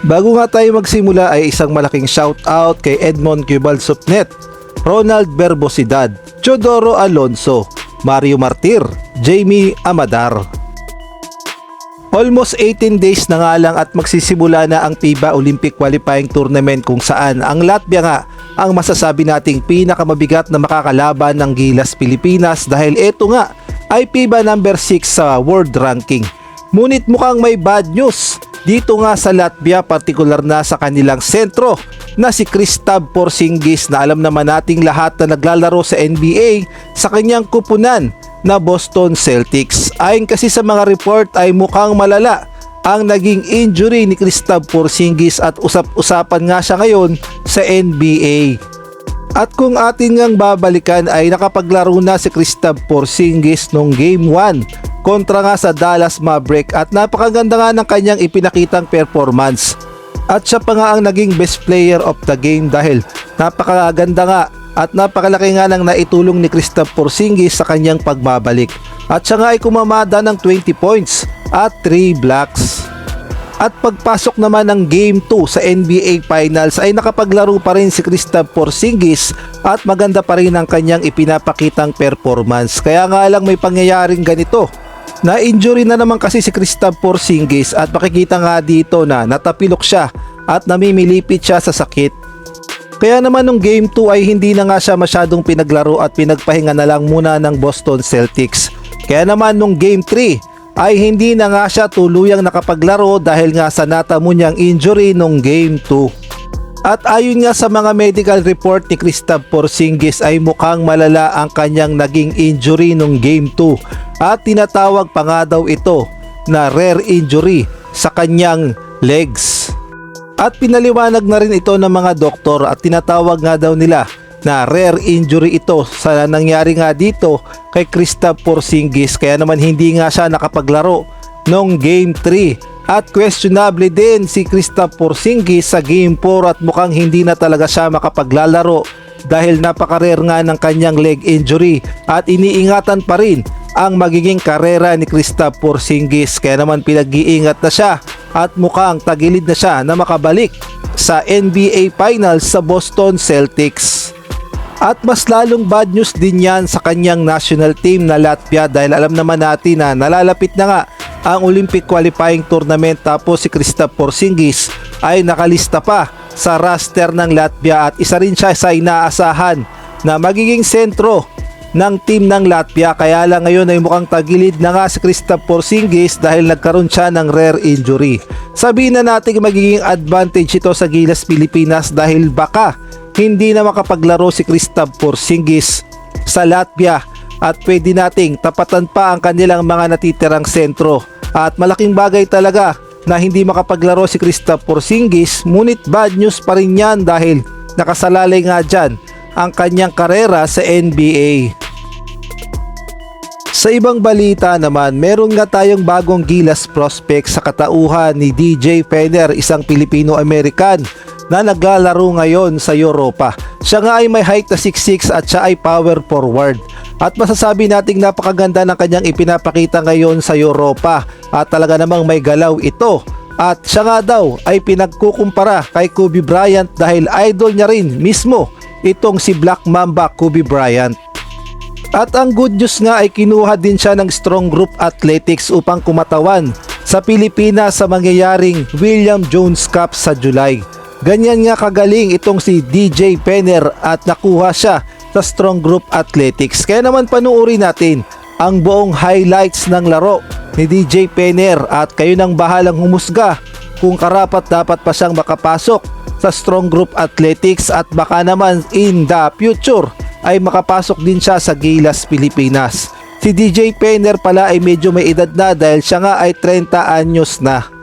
Bago nga tayo magsimula ay isang malaking shoutout kay Edmond Cubal Supnet, Ronald Verbosidad, Chodoro Alonso, Mario Martir, Jamie Amadar. Almost 18 days na nga lang at magsisimula na ang FIBA Olympic Qualifying Tournament kung saan ang Latvia nga ang masasabi nating pinakamabigat na makakalaban ng Gilas Pilipinas dahil ito nga ay FIBA number 6 sa world ranking. Ngunit mukhang may bad news dito nga sa Latvia, partikular na sa kanilang sentro na si Kristaps Porzingis na alam naman nating lahat na naglalaro sa NBA sa kanyang kupunan na Boston Celtics. Ayon kasi sa mga report ay mukhang malala ang naging injury ni Kristaps Porzingis at usap-usapan nga siya ngayon sa NBA. At kung atin ngang babalikan ay nakapaglaro na si Kristaps Porzingis nung Game 1 kontra nga sa Dallas Maverick at napakaganda nga ng kanyang ipinakitang performance. At siya pa nga ang naging best player of the game dahil napakaganda nga at napakalaki nga ng naitulong ni Kristaps Porzingis sa kanyang pagmabalik. At siya nga ay kumamada ng 20 points at 3 blocks. At pagpasok naman ng Game 2 sa NBA Finals ay nakapaglaro pa rin si Kristaps Porzingis at maganda pa rin ang kanyang ipinapakitang performance. Kaya nga lang may pangyayaring ganito. Na-injury na naman kasi si Kristaps Porzingis at makikita nga dito na natapilok siya at namimilipit siya sa sakit. Kaya naman nung Game 2 ay hindi na nga siya masyadong pinaglaro at pinagpahinga na lang muna ng Boston Celtics. Kaya naman nung Game 3 ay hindi na nga siya tuluyang nakapaglaro dahil nga sa natamo niyang injury nung Game 2. At ayon nga sa mga medical report ni Kristaps Porzingis ay mukhang malala ang kanyang naging injury nung Game 2 at tinatawag pa nga daw ito na rare injury sa kanyang legs. At pinaliwanag na rin ito ng mga doktor at tinatawag nga daw nila na rare injury ito sa nangyari nga dito kay Kristaps Porzingis, kaya naman hindi nga siya nakapaglaro nung Game 3. At questionable din si Kristaps Porzingis sa Game 4 at mukhang hindi na talaga siya makapaglalaro dahil napaka-rare nga ng kanyang leg injury at iniingatan pa rin ang magiging karera ni Kristaps Porzingis, kaya naman pinag-iingat na siya at mukhang tagilid na siya na makabalik sa NBA Finals sa Boston Celtics. At mas lalong bad news din yan sa kanyang national team na Latvia dahil alam naman natin na nalalapit na nga ang Olympic Qualifying Tournament tapos si Kristaps Porzingis ay nakalista pa sa roster ng Latvia at isa rin siya sa inaasahan na magiging sentro ng team ng Latvia. Kaya lang ngayon ay mukhang tagilid na nga si Kristaps Porzingis dahil nagkaroon siya ng rare injury. Sabihin na natin magiging advantage ito sa Gilas Pilipinas dahil baka hindi na makapaglaro si Kristaps Porzingis sa Latvia at pwede nating tapatan pa ang kanilang mga natitirang sentro. At malaking bagay talaga na hindi makapaglaro si Kristaps Porzingis, ngunit bad news pa rin yan dahil nakasalalay nga dyan ang kanyang karera sa NBA. Sa ibang balita naman, meron nga tayong bagong Gilas prospect sa katauhan ni DJ Fener, isang Pilipino-American na naglalaro ngayon sa Europa. Siya nga ay may height na 6'6" at siya ay power forward. At masasabi nating napakaganda ng kanyang ipinapakita ngayon sa Europa at talaga namang may galaw ito. At siya nga daw ay pinagkukumpara kay Kobe Bryant dahil idol niya rin mismo itong si Black Mamba Kobe Bryant. At ang good news nga ay kinuha din siya ng Strong Group Athletics upang kumatawan sa Pilipinas sa mangyayaring William Jones Cup sa July. Ganyan nga kagaling itong si DJ Fener at nakuha siya sa Strong Group Athletics. Kaya naman panuorin natin ang buong highlights ng laro ni DJ Fener at kayo nang bahalang humusga kung karapat dapat pa siyang makapasok sa Strong Group Athletics at baka naman in the future ay makapasok din siya sa Gilas Pilipinas. Si DJ Fener pala ay medyo may edad na dahil siya nga ay 30 anyos na.